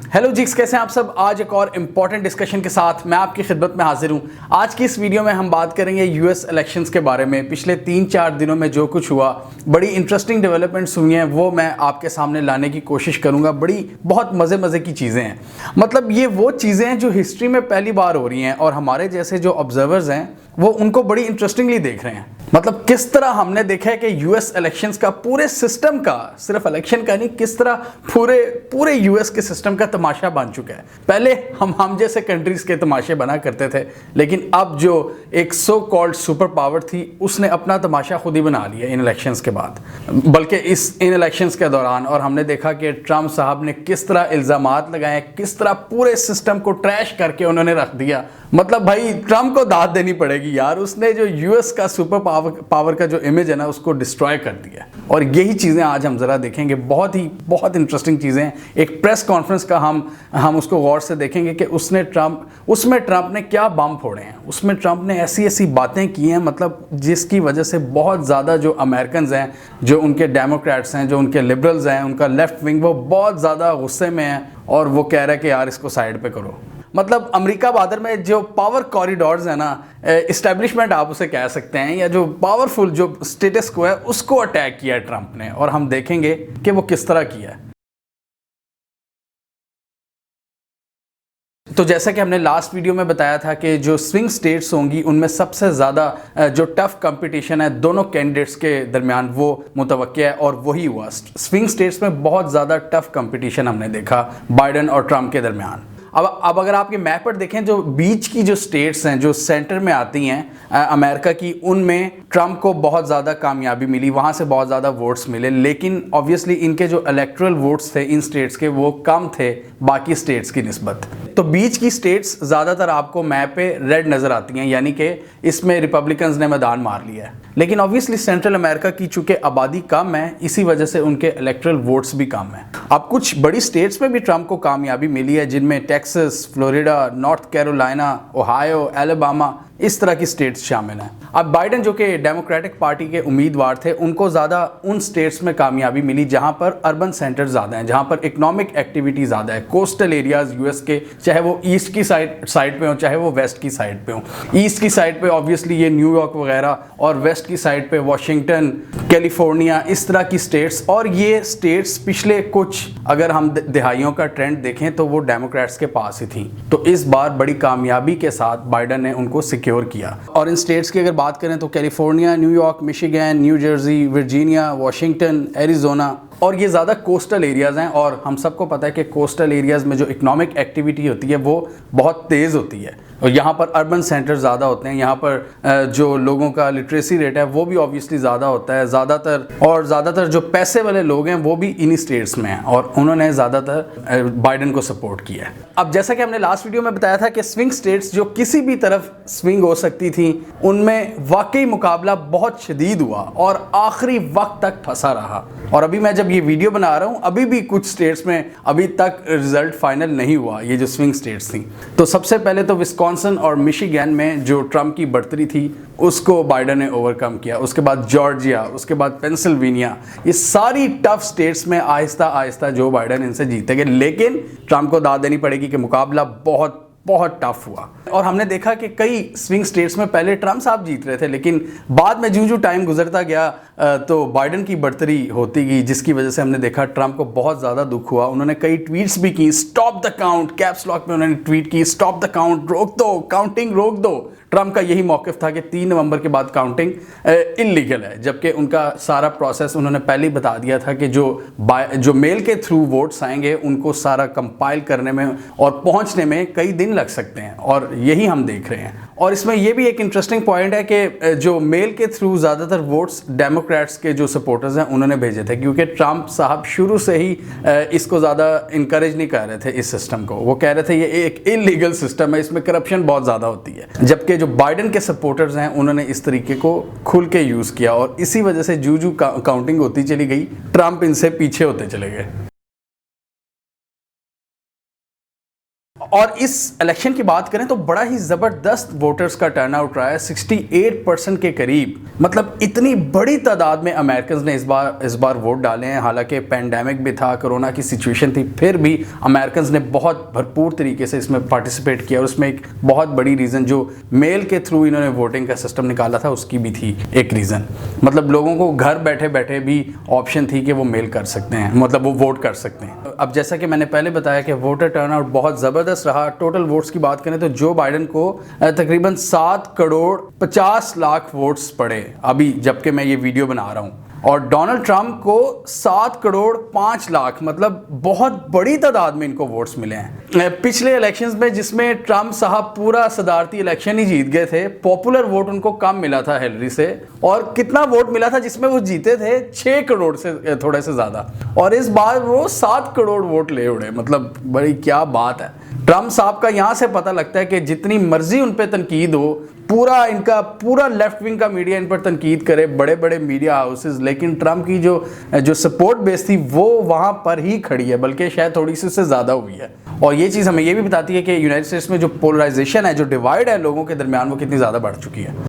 Hello जिक्स, कैसे हैं आप सब। आज एक और इम्पॉर्टेंट डिस्कशन के साथ मैं आपकी खिदमत में हाजिर हूं। आज की इस वीडियो में हम बात करेंगे यूएस इलेक्शंस के बारे में। पिछले 3-4 दिनों में जो कुछ हुआ, बड़ी इंटरेस्टिंग डेवलपमेंट्स हुई हैं, वो मैं आपके सामने लाने की कोशिश करूंगा। बहुत मज़े की चीज़ें हैं। मतलब ये वो चीज़ें हैं जो हिस्ट्री में पहली बार हो रही हैं और हमारे जैसे जो ऑब्जर्वर्स हैं वो उनको बड़ी इंटरेस्टिंगली देख रहे हैं। मतलब किस तरह हमने देखा है कि यूएस इलेक्शंस का, पूरे सिस्टम का, सिर्फ इलेक्शन का नहीं, किस तरह पूरे यूएस के सिस्टम का तमाशा बन चुका है। पहले हम जैसे कंट्रीज के तमाशे बना करते थे, लेकिन अब जो एक सो कॉल्ड सुपर पावर थी उसने अपना तमाशा खुद ही बना लिया इन इलेक्शंस के बाद, बल्कि इन इलेक्शंस के दौरान। और हमने देखा कि ट्रंप साहब ने किस तरह इल्जामात लगाए, किस तरह पूरे सिस्टम को ट्रैश करके उन्होंने रख दिया। मतलब भाई इंट्रम को दाद देनी पड़ेगी यार, उसने जो यूएस का सुपर पावर का जो इमेज है ना उसको डिस्ट्रॉय कर दिया। और यही चीज़ें आज हम ज़रा देखेंगे, बहुत इंटरेस्टिंग चीज़ें। एक प्रेस कॉन्फ्रेंस का हम उसको गौर से देखेंगे कि उसमें ट्रंप ने क्या बम फोड़े हैं। उसमें ट्रंप ने ऐसी बातें की हैं, मतलब जिसकी वजह से बहुत ज़्यादा जो अमेरिकन हैं, जो उनके डेमोक्रेट्स हैं, जो उनके लिबरल्स हैं, उनका लेफ्ट विंग, वो बहुत ज़्यादा गुस्से में है और वो कह रहा है कि यार इसको साइड पे करो। मतलब अमेरिका बहादुर में जो पावर कॉरिडोर्स है ना, इस्टेब्लिशमेंट आप उसे कह सकते हैं, या जो पावरफुल जो स्टेटस को है उसको अटैक किया है ट्रंप ने। और हम देखेंगे कि वो किस तरह किया है। तो जैसा कि हमने लास्ट वीडियो में बताया था कि जो स्विंग स्टेट्स होंगी उनमें सबसे ज़्यादा जो टफ कंपटीशन है दोनों कैंडिडेट्स के दरमियान वो मुतवक्की है, और वही हुआ। स्विंग स्टेट्स में बहुत ज़्यादा टफ कंपटीशन हमने देखा बाइडेन और ट्रंप के दरमियान। अब अगर आप ये मैप पर देखें, जो बीच की जो स्टेट्स हैं जो सेंटर में आती हैं अमेरिका की, उनमें ट्रंप को बहुत ज़्यादा कामयाबी मिली, वहाँ से बहुत ज़्यादा वोट्स मिले। लेकिन ऑब्वियसली इनके जो इलेक्टोरल वोट्स थे इन स्टेट्स के, वो कम थे बाकी स्टेट्स की निस्बत। तो बीच की स्टेट्स ज़्यादातर आपको मैप पे रेड नज़र आती हैं, यानी कि इसमें रिपब्लिकन्स ने मैदान मार लिया है। लेकिन ऑब्वियसली सेंट्रल अमेरिका की चूँकि आबादी कम है, इसी वजह से उनके इलेक्टोरल वोट्स भी कम हैं। अब कुछ बड़ी स्टेट्स में भी ट्रंप को कामयाबी मिली है, जिनमें Texas, Florida, north Carolina, Ohio, Alabama, इस तरह की स्टेट्स शामिल हैं। अब बाइडेन जो कि डेमोक्रेटिक पार्टी के उम्मीदवार थे, उनको ज़्यादा उन स्टेट्स में कामयाबी मिली जहां पर अर्बन सेंटर ज़्यादा हैं, जहां पर इकोनॉमिक एक्टिविटी ज़्यादा है। कोस्टल एरियाज़ यूएस के, चाहे वो ईस्ट की साइड पे हो, चाहे वो वेस्ट की साइड पे हो। ईस्ट की साइड पे ऑब्वियसली ये न्यूयॉर्क वगैरह, और वेस्ट की साइड पे वाशिंगटन, कैलिफोर्निया, इस तरह की स्टेट्स। और ये स्टेट्स पिछले कुछ, अगर हम दिहाइयों का ट्रेंड देखें तो वो डेमोक्रेट्स के पास ही थी। तो इस बार बड़ी कामयाबी के साथ बाइडेन ने उनको सिक्योर किया। और इन स्टेट्स की अगर बात करें तो California, New York, Michigan, new Jersey, Virginia, Washington, Arizona, और ये ज़्यादा कोस्टल एरियाज़ हैं। और हम सबको पता है कि कोस्टल एरियाज़ में जो इकोनॉमिक एक्टिविटी होती है वो बहुत तेज़ होती है, और यहाँ पर अर्बन सेंटर ज़्यादा होते हैं। यहाँ पर जो लोगों का लिटरेसी रेट है वो भी ऑब्वियसली ज़्यादा होता है। ज़्यादातर जो पैसे वाले लोग हैं वो भी इन्हीं स्टेट्स में हैं, और उन्होंने ज़्यादातर बाइडेन को सपोर्ट किया है। अब जैसा कि हमने लास्ट वीडियो में बताया था कि स्विंग स्टेट्स जो किसी भी तरफ स्विंग हो सकती थी, उनमें वाकई मुकाबला बहुत शदीद हुआ और आखिरी वक्त तक फंसा रहा। और अभी मैं जब ये वीडियो बना रहा हूँ, अभी भी कुछ स्टेट्स में अभी तक रिजल्ट फाइनल नहीं हुआ, ये जो स्विंग स्टेट्स थी। तो सबसे पहले तो विस्कॉन्सिन और मिशिगन में जो ट्रंप की बढ़तरी थी उसको बाइडेन ने ओवरकम किया। उसके बाद जॉर्जिया, उसके बाद पेंसिल्वेनिया, ये सारी टफ स्टेट्स में आहिस्ता आहिस्ता जो बाइडेन इनसे जीतेंगे। लेकिन ट्रंप को दाद देनी पड़ेगी कि मुकाबला बहुत टफ हुआ। और हमने देखा कि कई स्विंग स्टेट्स में पहले ट्रंप साहब जीत रहे थे, लेकिन बाद में जो टाइम गुजरता गया तो बाइडेन की बढ़तरी होती गई, जिसकी वजह से हमने देखा ट्रंप को बहुत ज़्यादा दुख हुआ। उन्होंने कई ट्वीट्स भी की, stop the count, caps lock में उन्होंने ट्वीट की, स्टॉप द काउंट, रोक दो, काउंटिंग रोक दो। ट्रंप का यही मौक़िफ़ था कि 3 नवंबर के बाद काउंटिंग इल्लीगल है, जबकि उनका सारा प्रोसेस उन्होंने पहले ही बता दिया था कि जो मेल के थ्रू वोट्स आएंगे उनको सारा कंपाइल करने में और पहुंचने में कई दिन लग सकते हैं, और यही हम देख रहे हैं। और इसमें यह भी एक इंटरेस्टिंग पॉइंट है कि जो मेल के थ्रू ज़्यादातर वोट्स डेमोक्रेट्स के जो सपोर्टर्स हैं उन्होंने भेजे थे, क्योंकि ट्रंप साहब शुरू से ही इसको ज़्यादा इंकरेज नहीं कर रहे थे इस सिस्टम को। वो कह रहे थे ये एक इलीगल सिस्टम है, इसमें करप्शन बहुत ज़्यादा होती है। जबकि जो बाइडेन के सपोर्टर्स हैं उन्होंने इस तरीके को खुल के यूज़ किया, और इसी वजह से जो काउंटिंग होती चली गई, ट्रंप इनसे पीछे होते चले गए। और इस इलेक्शन की बात करें तो बड़ा ही ज़बरदस्त वोटर्स का टर्नआउट रहा है, 68% के करीब। मतलब इतनी बड़ी तादाद में अमेरिकन ने इस बार वोट डाले हैं। हालांकि पेंडेमिक भी था, कोरोना की सिचुएशन थी, फिर भी अमेरिकन ने बहुत भरपूर तरीके से इसमें पार्टिसिपेट किया। और उसमें एक बहुत बड़ी रीज़न जो मेल के थ्रू इन्होंने वोटिंग का सिस्टम निकाला था, उसकी भी थी एक रीज़न। मतलब लोगों को घर बैठे बैठे भी ऑप्शन थी कि वो मेल कर सकते हैं, मतलब वो वोट कर सकते हैं। अब जैसा कि मैंने पहले बताया कि वोटर टर्नआउट बहुत ज़बरदस्त रहा। टोटल वोट्स की बात करें तो जो बाइडेन को तकरीबन 7 करोड़ 50 लाख वोट्स पड़े अभी जबकि मैं ये वीडियो बना रहा हूँ, और डोनाल्ड ट्रंप को 7 करोड़ 5 लाख, मतलब बहुत बड़ी तादाद में इनको वोट्स मिले हैं। पिछले इलेक्शंस में जिसमें ट्रंप साहब पूरा सदारती इलेक्शन ही जीत गए थे, पॉपुलर वोट उनको कम मिला था हिलरी से। और कितना वोट मिला था जिसमें वो जीते थे? 6 करोड़ से थोड़े से ज़्यादा। और इस बार वो 7 करोड़ वोट ले उड़े। मतलब बड़ी क्या बात है। ट्रंप साहब का यहाँ से पता लगता है कि जितनी मर्जी उन पे तनकीद हो, पूरा लेफ्ट विंग का मीडिया इन पर तनकीद करे, बड़े बड़े मीडिया हाउसेस, लेकिन ट्रंप की जो सपोर्ट बेस थी वो वहाँ पर ही खड़ी है, बल्कि शायद थोड़ी सी उससे ज़्यादा हुई है। और ये चीज़ हमें ये भी बताती है कि यूनाइटेड स्टेट्स में जो पोलराइजेशन है, जो डिवाइड है लोगों के दरमियान, वो कितनी ज़्यादा बढ़ चुकी है।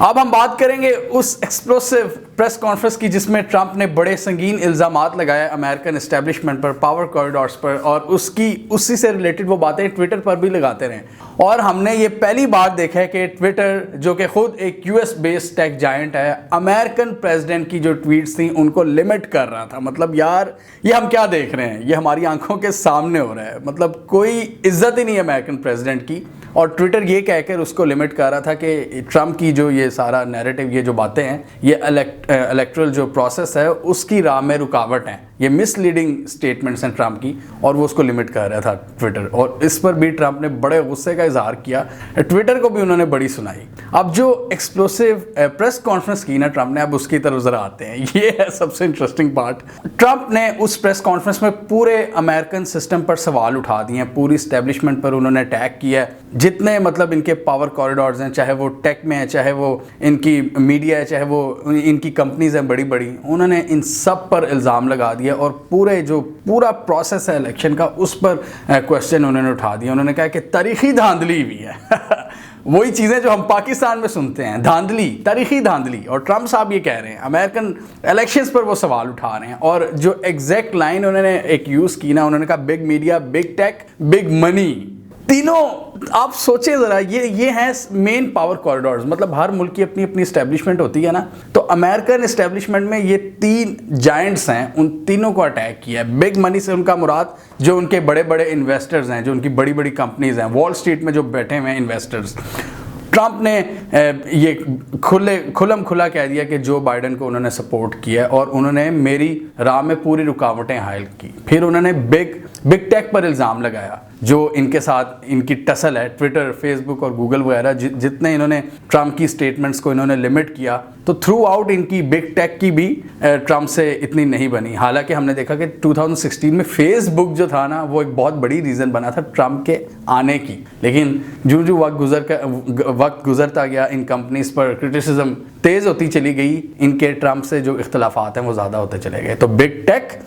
अब हम बात करेंगे उस एक्सप्लोसिव प्रेस कॉन्फ्रेंस की जिसमें ट्रंप ने बड़े संगीन इल्जामात लगाए अमेरिकन एस्टेब्लिशमेंट पर, पावर कॉरिडोर्स पर, और उसी से रिलेटेड वो बातें ट्विटर पर भी लगाते रहे। और हमने ये पहली बार देखा है कि ट्विटर, जो कि खुद एक यूएस बेस्ड टेक जायंट है, अमेरिकन प्रेसिडेंट की जो ट्वीट्स थी उनको लिमिट कर रहा था। मतलब यार, ये हम क्या देख रहे हैं? ये हमारी आंखों के सामने हो रहा है। मतलब कोई इज्जत ही नहीं है अमेरिकन प्रेसिडेंट की। और ट्विटर ये कहकर उसको लिमिट कर रहा था कि ट्रंप की जो ये सारा नैरेटिव, ये जो बातें हैं, ये इलेक्टोरल जो प्रोसेस है उसकी राह में रुकावट है, ये मिसलीडिंग स्टेटमेंट्स हैं ट्रंप की, और वो उसको लिमिट कर रहा था ट्विटर। और इस पर भी ट्रंप ने बड़े गुस्से का इजहार किया, ट्विटर को भी उन्होंने बड़ी सुनाई। अब जो एक्सप्लोसिव प्रेस कॉन्फ्रेंस की ना ट्रंप ने, अब उसकी तरफ जरा आते हैं। ये है सबसे इंटरेस्टिंग पार्ट। ट्रंप ने उस प्रेस कॉन्फ्रेंस में पूरे अमेरिकन सिस्टम पर सवाल उठा दिए हैं, पूरी स्टैब्लिशमेंट पर उन्होंने अटैक किया है। जितने मतलब इनके पावर कॉरिडोर्स हैं, चाहे वो टेक में है, चाहे वो इनकी मीडिया है, चाहे वो इनकी कंपनीज हैं बड़ी बड़ी, उन्होंने इन सब पर इल्ज़ाम लगा दिया। और पूरा प्रोसेस है इलेक्शन का, उस पर क्वेश्चन उन्होंने उठा दिया। उन्होंने कहा कि तारीखी धांधली भी है। वही चीज़ें जो हम पाकिस्तान में सुनते हैं, धांधली, तारीखी धांधली। और ट्रंप साहब ये कह रहे हैं, अमेरिकन इलेक्शंस पर वो सवाल उठा रहे हैं। और जो एग्जैक्ट लाइन उन्होंने एक यूज़ की ना, उन्होंने कहा big media, big tech, big money. तीनों आप सोचे ज़रा, ये हैं मेन पावर कॉरिडोर्स। मतलब हर मुल्क की अपनी अपनी इस्टेब्लिशमेंट होती है ना, तो अमेरिकन इस्टेब्लिशमेंट में ये 3 जायंट्स हैं, उन तीनों को अटैक किया है। बिग मनी से उनका मुराद जो उनके बड़े बड़े इन्वेस्टर्स हैं, जो उनकी बड़ी बड़ी कंपनीज हैं, वॉल स्ट्रीट में जो बैठे हुए हैं इन्वेस्टर्स। ट्रंप ने ये खुलम खुला कह दिया कि जो बाइडेन को उन्होंने सपोर्ट किया, और उन्होंने मेरी राह में पूरी रुकावटें हायल की। फिर उन्होंने बिग टेक पर इल्ज़ाम लगाया, जो इनके साथ इनकी टसल है, ट्विटर, फेसबुक और गूगल वगैरह। जितने इन्होंने ट्रंप की स्टेटमेंट्स को इन्होंने लिमिट किया, तो थ्रू आउट इनकी बिग टेक की भी ट्रंप से इतनी नहीं बनी। हालांकि हमने देखा कि 2016 में फेसबुक जो था ना, वो एक बहुत बड़ी रीज़न बना था ट्रंप के आने की। लेकिन जो वक्त गुजरता गया, इन कंपनीज पर क्रिटिसिज्म तेज़ होती चली गई, इनके ट्रंप से जो इख्तलाफात हैं वो ज़्यादा होते चले गए। तो बिग टेक,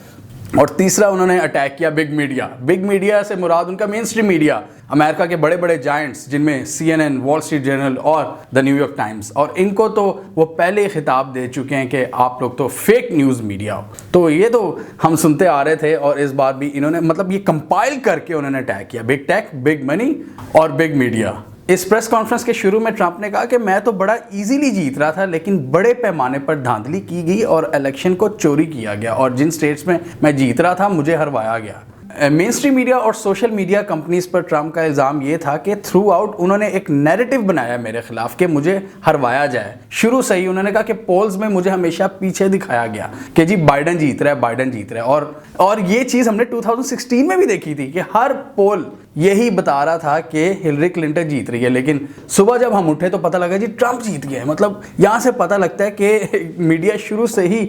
और तीसरा उन्होंने अटैक किया बिग मीडिया। बिग मीडिया से मुराद उनका मेन स्ट्रीम मीडिया, अमेरिका के बड़े बड़े जायंट्स, जिनमें CNN, वॉल स्ट्रीट जर्नल और द न्यूयॉर्क टाइम्स। और इनको तो वो पहले ही खिताब दे चुके हैं कि आप लोग तो फेक न्यूज़ मीडिया हो। तो ये तो हम सुनते आ रहे थे, और इस बार भी इन्होंने मतलब ये कंपाइल करके उन्होंने अटैक किया, बिग टेक, बिग मनी और बिग मीडिया। इस प्रेस कॉन्फ्रेंस के शुरू में ट्रंप ने कहा कि मैं तो बड़ा इजीली जीत रहा था, लेकिन बड़े पैमाने पर धांधली की गई और इलेक्शन को चोरी किया गया, और जिन स्टेट्स में मैं जीत रहा था मुझे हरवाया गया। मेन स्ट्रीम मीडिया और सोशल मीडिया कंपनीज पर ट्रंप का इल्ज़ाम ये था कि थ्रू आउट उन्होंने एक नैरेटिव बनाया मेरे खिलाफ कि मुझे हरवाया जाए। शुरू से ही उन्होंने कहा कि पोल्स में मुझे हमेशा पीछे दिखाया गया कि जी बाइडेन जीत रहा है, बाइडेन जीत रहा है। और ये चीज़ हमने 2016 में भी देखी थी कि हर पोल यही बता रहा था कि हिलरी क्लिंटन जीत रही है, लेकिन सुबह जब हम उठे तो पता लगा जी ट्रंप जीत गया है। मतलब यहाँ से पता लगता है कि मीडिया शुरू से ही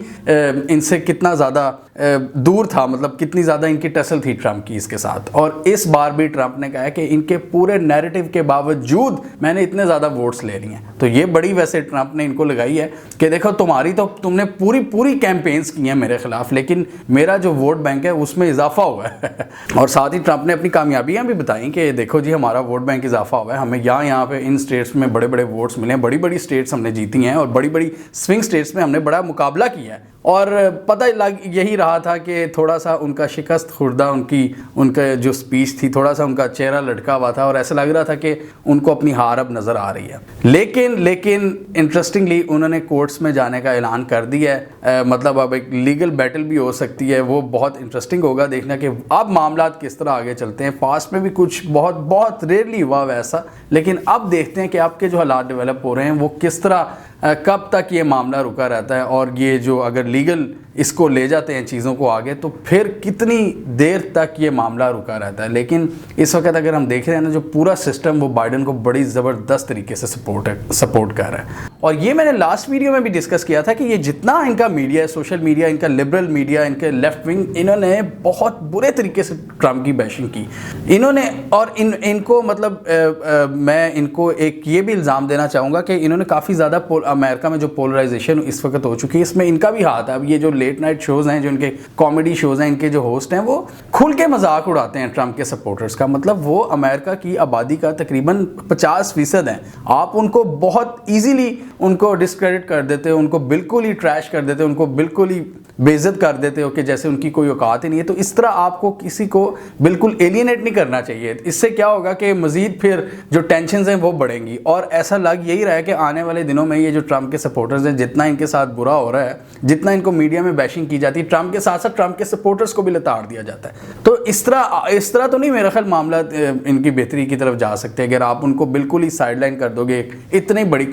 इनसे कितना ज़्यादा दूर था, मतलब कितनी ज़्यादा इनकी टसल थी ट्रंप की इसके साथ। और इस बार भी ट्रंप ने कहा है कि इनके पूरे नैरेटिव के बावजूद मैंने इतने ज़्यादा वोट्स ले लिए हैं। तो ये बड़ी वैसे ट्रंप ने इनको लगाई है कि देखो तुमने पूरी कैंपेन्स की हैं मेरे खिलाफ, लेकिन मेरा जो वोट बैंक है उसमें इजाफा हुआ है। और साथ ही ट्रंप ने अपनी कामयाबियां भी बताई कि देखो जी हमारा वोट बैंक इजाफा हुआ है, हमें यहाँ पे इन स्टेट्स में बड़े बड़े वोट्स मिले हैं, बड़ी बड़ी स्टेट्स हमने जीती हैं और बड़ी बड़ी स्विंग स्टेट्स में हमने बड़ा मुकाबला किया है। और पता यही रहा था कि थोड़ा सा उनका शिकस्त खुर्दा उनका जो स्पीच थी, थोड़ा सा उनका चेहरा लटका हुआ था और ऐसा लग रहा था कि उनको अपनी हार अब नज़र आ रही है। लेकिन इंटरेस्टिंगली उन्होंने कोर्ट्स में जाने का ऐलान कर दिया है। मतलब अब एक लीगल बैटल भी हो सकती है, वो बहुत इंटरेस्टिंग होगा देखना कि अब मामला किस तरह आगे चलते हैं। पास्ट में भी कुछ बहुत रेयरली हुआ वैसा, लेकिन अब देखते हैं कि आपके जो हालात डेवलप हो रहे हैं वो किस तरह कब तक ये मामला रुका रहता है। और ये जो अगर लीगल इसको ले जाते हैं चीज़ों को आगे तो फिर कितनी देर तक ये मामला रुका रहता है। लेकिन इस वक्त अगर हम देख रहे हैं ना, जो पूरा सिस्टम वो बाइडेन को बड़ी ज़बरदस्त तरीके से सपोर्ट कर रहा है। और ये मैंने लास्ट वीडियो में भी डिस्कस किया था कि ये जितना इनका मीडिया, सोशल मीडिया, इनका लिबरल मीडिया, इनके लेफ्ट विंग, इन्होंने बहुत बुरे तरीके से ट्रंप की बैशिंग की इन्होंने। और इनको मतलब मैं इनको एक ये भी इल्ज़ाम देना चाहूँगा कि इन्होंने काफ़ी ज़्यादा अमेरिका में जो पोलराइजेशन इस वक्त हो चुकी है इसमें इनका भी हाथ है। अब ये जो लेट नाइट शोज़ हैं, जो इनके कॉमेडी शोज़ हैं, इनके जो होस्ट हैं वो खुल के मजाक उड़ाते हैं ट्रंप के सपोर्टर्स का। मतलब वो अमेरिका की आबादी का तकरीबन 50% हैं। आप उनको बहुत ईजीली उनको डिस्क्रेडिट कर देते हो, उनको बिल्कुल ही ट्रैश कर देते हो, उनको बिल्कुल ही बेइज्जत कर देते हो कि जैसे उनकी कोई औकात ही नहीं है। तो इस तरह आपको किसी को बिल्कुल एलियनेट नहीं करना चाहिए। इससे क्या होगा कि मज़ीद फिर जो टेंशन्स हैं वो बढ़ेंगी। और ऐसा लग यही रहा है कि आने वाले दिनों में ये जो ट्रंप के सपोर्टर्स हैं, जितना इनके साथ बुरा हो रहा है, जितना इनको मीडिया में बैशिंग की जाती है, ट्रंप के साथ साथ ट्रंप के सपोर्टर्स को भी लताड़ दिया जाता है। तो इस तरह तो नहीं मेरा ख्याल मामला इनकी बेहतरी की तरफ जा सकते हैं अगर आप उनको बिल्कुल ही साइडलाइन कर दोगे। इतनी बड़ी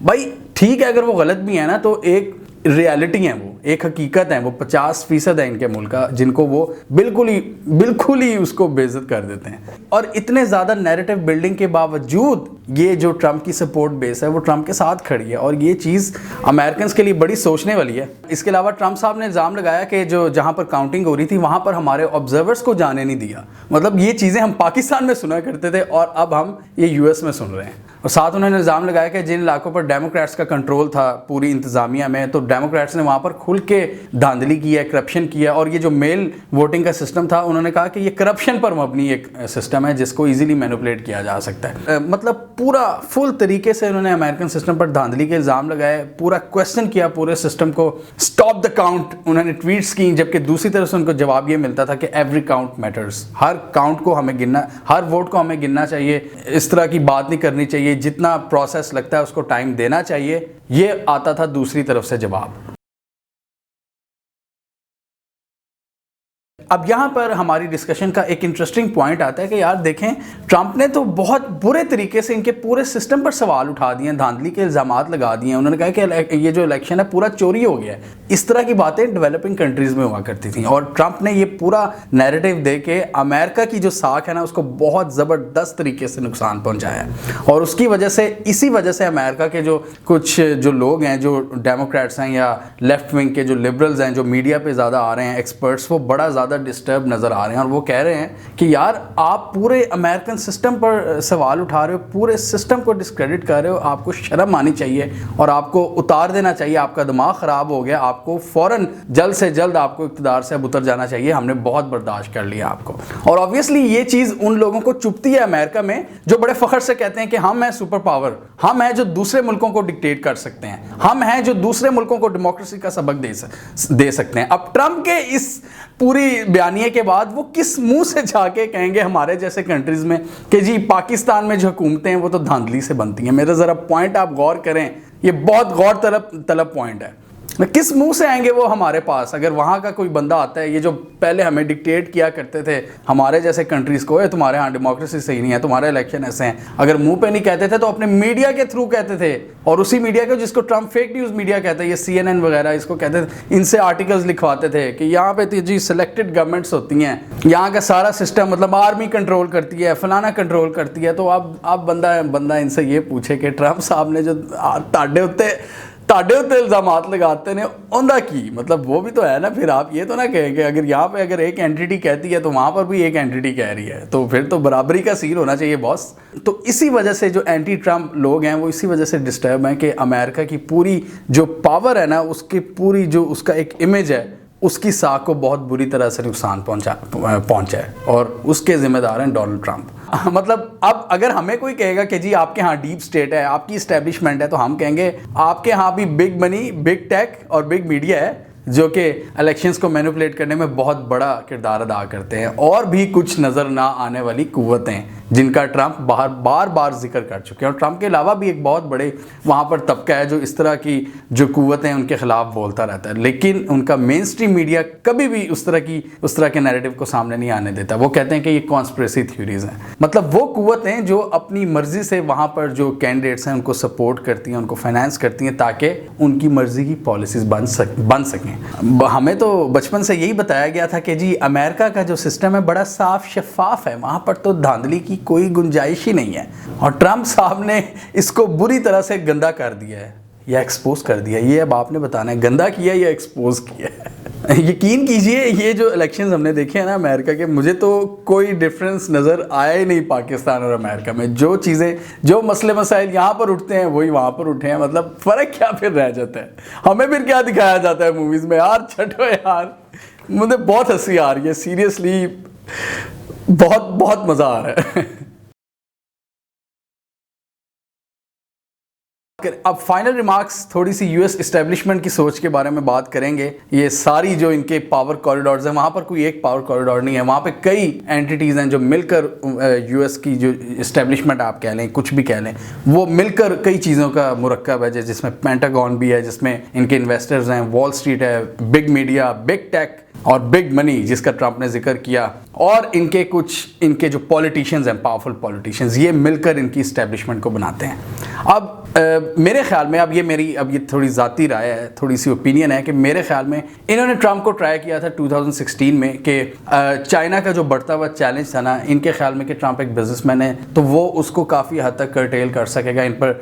भाई ठीक है, अगर वो गलत भी है ना तो एक रियलिटी है, वो एक हकीकत है, वो 50% है इनके मुल्क का जिनको वो बिल्कुल ही उसको बेइज्जत कर देते हैं। और इतने ज़्यादा नैरेटिव बिल्डिंग के बावजूद ये जो ट्रंप की सपोर्ट बेस है वो ट्रंप के साथ खड़ी है। और ये चीज़ अमेरिकन के लिए बड़ी सोचने वाली है। इसके अलावा ट्रंप साहब ने इल्ज़ाम लगाया कि जो जहाँ पर काउंटिंग हो रही थी वहाँ पर हमारे ऑब्जर्वर्स को जाने नहीं दिया। मतलब ये चीज़ें हम पाकिस्तान में सुना करते थे और अब हम ये यूएस में सुन रहे हैं। और साथ उन्होंने इल्ज़ाम लगाया कि जिन इलाकों पर डेमोक्रेट्स का कंट्रोल था पूरी इंतज़ामिया में, तो डेमोक्रेट्स ने वहाँ पर खुल के धांधली की है, करप्शन किया। और ये जो मेल वोटिंग का सिस्टम था, उन्होंने कहा कि ये करप्शन पर मबनी एक सिस्टम है जिसको इजीली मैनिपुलेट किया जा सकता है। मतलब पूरा फुल तरीके से उन्होंने अमेरिकन सिस्टम पर धांधली के इल्ज़ाम लगाए, पूरा क्वेश्चन किया पूरे सिस्टम को। स्टॉप द काउंट उन्होंने ट्वीट्स की, जबकि दूसरी तरफ से उनको जवाब ये मिलता था कि एवरी काउंट मैटर्स, हर काउंट को हमें गिनना, हर वोट को हमें गिनना चाहिए, इस तरह की बात नहीं करनी चाहिए, जितना प्रोसेस लगता है उसको टाइम देना चाहिए। ये आता था दूसरी तरफ से जवाब। अब यहाँ पर हमारी डिस्कशन का एक इंटरेस्टिंग पॉइंट आता है कि यार देखें, ट्रंप ने तो बहुत बुरे तरीके से इनके पूरे सिस्टम पर सवाल उठा दिए, धांधली के इल्ज़ामात लगा दिए। उन्होंने कहा कि ये जो इलेक्शन है पूरा चोरी हो गया है। इस तरह की बातें डेवलपिंग कंट्रीज़ में हुआ करती थी और ट्रंप ने ये पूरा नैरेटिव दे के अमेरिका की जो साख है ना उसको बहुत ज़बरदस्त तरीके से नुकसान पहुँचाया। और उसकी वजह से, इसी वजह से अमेरिका के जो कुछ जो लोग हैं, जो डेमोक्रेट्स हैं या लेफ्ट विंग के जो लिबरल्स हैं, जो मीडिया पर ज़्यादा आ रहे हैं, एक्सपर्ट्स, वो बड़ा ज़्यादा डिस्टर्ब नज़र आ रहे हैं। और वो कह रहे हैं कि यार आप पूरे अमेरिकन सिस्टम पर सवाल उठा रहे हो, पूरे सिस्टम को डिस्क्रेडिट कर रहे हो, आपको शर्म आनी चाहिए और आपको उतार देना चाहिए। आपका दिमाग ख़राब हो गया, आपको फ़ौरन जल्द से जल्द आपको इक़्तिदार से अब उतर जाना चाहिए, हमने बहुत बर्दाश्त कर लिया आपको। और ऑब्वियसली ये चीज़ उन लोगों को चुभती है अमेरिका में जो बड़े फ़ख्र से कहते हैं कि हम हैं सुपर पावर, हम हैं जो दूसरे मुल्कों को डिक्टेट कर सकते हैं, हम हैं जो दूसरे मुल्कों को डेमोक्रेसी का सबक दे सकते हैं। अब ट्रंप के इस पूरी बयानिए के बाद वो किस मुंह से जाके कहेंगे हमारे जैसे कंट्रीज़ में कि जी पाकिस्तान में जो हुकूमतें हैं वो तो धांधली से बनती हैं। मेरा ज़रा पॉइंट आप गौर करें, ये बहुत गौर तलब पॉइंट है। किस मुंह से आएंगे वो हमारे पास? अगर वहाँ का कोई बंदा आता है, ये जो पहले हमें डिक्टेट किया करते थे हमारे जैसे कंट्रीज़ को, तुम्हारे यहाँ डेमोक्रेसी सही नहीं है, तुम्हारे इलेक्शन ऐसे हैं, अगर मुंह पे नहीं कहते थे तो अपने मीडिया के थ्रू कहते थे। और उसी मीडिया को जिसको ट्रम्प फेक न्यूज़ मीडिया कहते हैं, ये CNN वगैरह इसको कहते थे, इनसे आर्टिकल्स लिखवाते थे कि यहाँ पे जी सिलेक्टेड गवर्नमेंट्स होती हैं, यहाँ का सारा सिस्टम मतलब आर्मी कंट्रोल करती है, फलाना कंट्रोल करती है। तो अब बंदा इनसे ये पूछे कि ट्रम्प साहब ने जो ताड़े उत्ते इल्ज़ामात लगाते हैं उनका की मतलब वो भी तो है ना। फिर आप ये तो ना कहें कि अगर यहाँ पे अगर एक एंटिटी कहती है तो वहाँ पर भी एक एंटिटी कह रही है, तो फिर तो बराबरी का सीन होना चाहिए बॉस। तो इसी वजह से जो एंटी ट्रम्प लोग हैं वो इसी वजह से डिस्टर्ब हैं कि अमेरिका की पूरी जो पावर है ना, उसकी पूरी जो उसका एक इमेज है, उसकी साख को बहुत बुरी तरह से नुकसान पहुंचा है और उसके जिम्मेदार हैं डोनाल्ड ट्रंप। मतलब अब अगर हमें कोई कहेगा कि जी आपके यहाँ डीप स्टेट है, आपकी इस्टेब्लिशमेंट है, तो हम कहेंगे आपके यहाँ भी बिग मनी, बिग टेक और बिग मीडिया है जो कि इलेक्शंस को मैनिपुलेट करने में बहुत बड़ा किरदार अदा करते हैं, और भी कुछ नज़र ना आने वाली कुव्वतें जिनका ट्रंप बार बार जिक्र कर चुके हैं। और ट्रंप के अलावा भी एक बहुत बड़े वहाँ पर तबका है जो इस तरह की जो कुव्वतें उनके खिलाफ बोलता रहता है, लेकिन उनका मेन स्ट्रीम मीडिया कभी भी उस तरह के नैरेटिव को सामने नहीं आने देता। वो कहते हैं कि ये कॉन्स्पिरेसी थ्योरीज हैं, मतलब वो कुव्वतें जो अपनी मर्जी से वहाँ पर जो कैंडिडेट्स हैं उनको सपोर्ट करती हैं, उनको फाइनेंस करती हैं ताकि उनकी मर्जी की पॉलिसीज बन सकें। हमें तो बचपन से यही बताया गया था कि जी अमेरिका का जो सिस्टम है बड़ा साफ शफाफ है, वहाँ पर तो धांधली की कोई गुंजाइश ही नहीं है। और ट्रंप साहब ने इसको बुरी तरह से गंदा कर दिया है या एक्सपोज कर दिया। ये अब आपने बताना है, गंदा किया या एक्सपोज किया है। यकीन कीजिए ये जो इलेक्शंस हमने देखे हैं ना अमेरिका के, मुझे तो कोई डिफरेंस नज़र आया ही नहीं पाकिस्तान और अमेरिका में। जो चीज़ें, जो मसले मसाइल यहाँ पर उठते हैं वही वहाँ पर उठे हैं, मतलब फ़र्क क्या फिर रह जाता है? हमें फिर क्या दिखाया जाता है मूवीज़ में? यार छठो यार, मुझे बहुत हंसी आ रही है, सीरियसली बहुत मज़ा आ रहा है। अब फाइनल रिमार्क्स, थोड़ी सी यूएस इस्टेब्लिशमेंट की सोच के बारे में बात करेंगे। ये सारी जो इनके पावर कॉरिडोर्स हैं, वहाँ पर कोई एक पावर कॉरिडोर नहीं है, वहाँ पे कई एंटिटीज़ हैं जो मिलकर यूएस की जो इस्टेब्लिशमेंट आप कह लें, कुछ भी कह लें, वो मिलकर कई चीज़ों का मुरक्कब है, जिसमें पेंटागन भी है, जिसमें इनके इन्वेस्टर्स हैं, वॉल स्ट्रीट है, बिग मीडिया, बिग टेक और बिग मनी जिसका ट्रंप ने जिक्र किया, और इनके जो पॉलिटिशियंस हैं, पावरफुल पॉलिटिशियंस, ये मिलकर इनकी इस्टेब्लिशमेंट को बनाते हैं। अब मेरे ख्याल में, अब ये थोड़ी ज़ाती राय है, थोड़ी सी ओपिनियन है कि मेरे ख्याल में इन्होंने ट्रंप को ट्राई किया था 2016 में कि चाइना का जो बढ़ता हुआ चैलेंज था ना, इनके ख्याल में कि ट्रंप एक बिजनेसमैन है तो वो उसको काफ़ी हद तक कर्टेल कर सकेगा, इन पर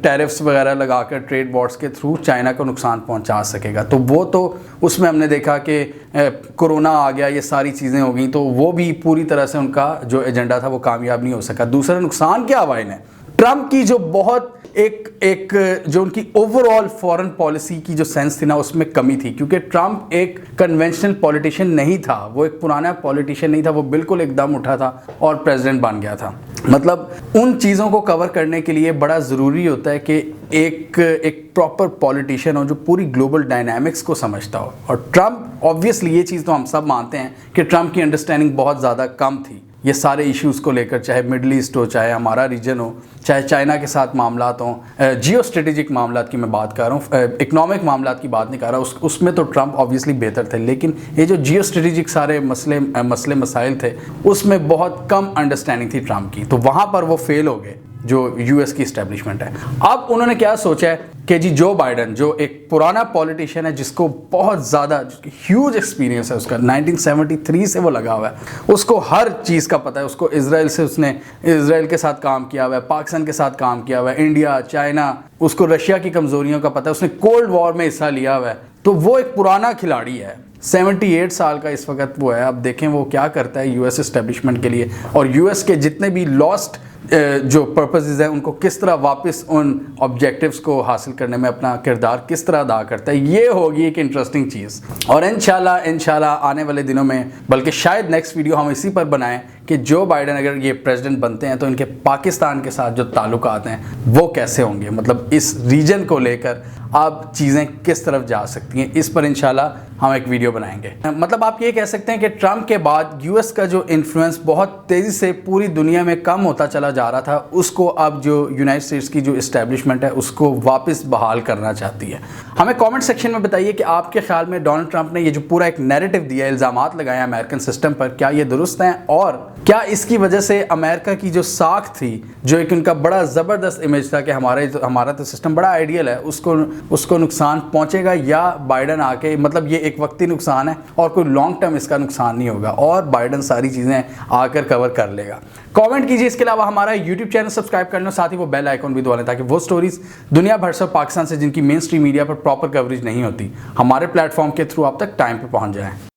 टैरिफ्स वगैरह लगाकर ट्रेड वॉर्स के थ्रू चाइना को नुकसान पहुँचा सकेगा। तो वो तो उसमें हमने देखा कि कोरोना आ गया, ये सारी चीज़ें हो गई, तो वो भी पूरी तरह से उनका जो एजेंडा था वो कामयाब नहीं हो सका। दूसरा नुकसान क्या हुआ इन्हें? ट्रंप की जो बहुत एक जो उनकी ओवरऑल फॉरेन पॉलिसी की जो सेंस थी ना, उसमें कमी थी, क्योंकि ट्रंप एक कन्वेंशनल पॉलिटिशियन नहीं था, वो एक पुराना पॉलिटिशियन नहीं था, वो बिल्कुल एकदम उठा था और प्रेसिडेंट बन गया था। मतलब उन चीज़ों को कवर करने के लिए बड़ा ज़रूरी होता है कि एक प्रॉपर पॉलिटिशियन हो जो पूरी ग्लोबल डायनामिक्स को समझता हो। और ट्रंप, ऑब्वियसली ये चीज़ तो हम सब मानते हैं कि ट्रंप की अंडरस्टैंडिंग बहुत ज़्यादा कम थी ये सारे इश्यूज़ को लेकर, चाहे मिडल ईस्ट हो, चाहे हमारा रीजन हो, चाहे चाइना के साथ मामलात हों, जियो स्ट्रेटेजिक मामलात की मैं बात कर रहा हूँ, इकनॉमिक मामलात की बात नहीं कर रहा, उसमें तो ट्रंप ऑब्वियसली बेहतर थे, लेकिन ये जो जियो स्ट्रेटेजिक सारे मसले मसाइल थे उसमें बहुत कम अंडरस्टैंडिंग थी ट्रंप की, तो वहाँ पर वो फेल हो गए जो यूएस की इस्टेब्लिशमेंट है। अब उन्होंने क्या सोचा है कि जी जो बाइडन, जो एक पुराना पॉलिटिशियन है जिसको बहुत ज़्यादा ह्यूज एक्सपीरियंस है, उसका 1973 से वो लगा हुआ है, उसको हर चीज़ का पता है, उसको उसने इजराइल के साथ काम किया हुआ है, पाकिस्तान के साथ काम किया हुआ है, इंडिया, चाइना, उसको रशिया की कमज़ोरियों का पता है, उसने कोल्ड वॉर में हिस्सा लिया हुआ है, तो वो एक पुराना खिलाड़ी है। 78 साल का इस वक्त वो है। अब देखें वो क्या करता है यूएस इस्टेब्लिशमेंट के लिए, और यूएस के जितने भी लॉस्ट जो पर्पसेस हैं उनको किस तरह वापस उन ऑब्जेक्टिव्स को हासिल करने में अपना किरदार किस तरह अदा करता है, ये होगी एक इंटरेस्टिंग चीज़। और इंशाल्लाह आने वाले दिनों में, बल्कि शायद नेक्स्ट वीडियो हम इसी पर बनाएं कि जो बाइडन अगर ये प्रेसिडेंट बनते हैं तो इनके पाकिस्तान के साथ जो ताल्लुकात हैं वो कैसे होंगे, मतलब इस रीजन को लेकर अब चीज़ें किस तरफ जा सकती हैं, इस पर इंशाल्लाह हम एक वीडियो बनाएंगे। मतलब आप ये कह सकते हैं कि ट्रंप के बाद यूएस का जो इन्फ्लुएंस बहुत तेज़ी से पूरी दुनिया में कम होता चला जा रहा था, उसको अब जो यूनाइटेड स्टेट्स की जो इस्टेब्लिशमेंट है उसको वापस बहाल करना चाहती है। हमें कमेंट सेक्शन में बताइए कि आपके ख्याल में डोनाल्ड ट्रंप ने ये जो पूरा एक नैरेटिव दिया, इल्ज़ामात लगाए अमेरिकन सिस्टम पर, क्या ये दुरुस्त हैं और क्या इसकी वजह से अमेरिका की जो साख थी, जो एक उनका बड़ा ज़बरदस्त इमेज था कि हमारा तो सिस्टम बड़ा आइडियल है, उसको नुकसान पहुंचेगा, या बाइडन आके मतलब ये एक वक्ती नुकसान है और कोई लॉन्ग टर्म इसका नुकसान नहीं होगा और बाइडन सारी चीज़ें आकर कवर कर लेगा। कमेंट कीजिए। इसके अलावा हमारा यूट्यूब चैनल सब्सक्राइब कर लो, साथ ही वो बेल आइकॉन भी दबा लें ताकि वो स्टोरीज दुनिया भर से पाकिस्तान से जिनकी मेन स्ट्रीम मीडिया पर प्रॉपर कवरेज नहीं होती, हमारे प्लेटफॉर्म के थ्रू आप तक टाइम पे पहुंच जाएं।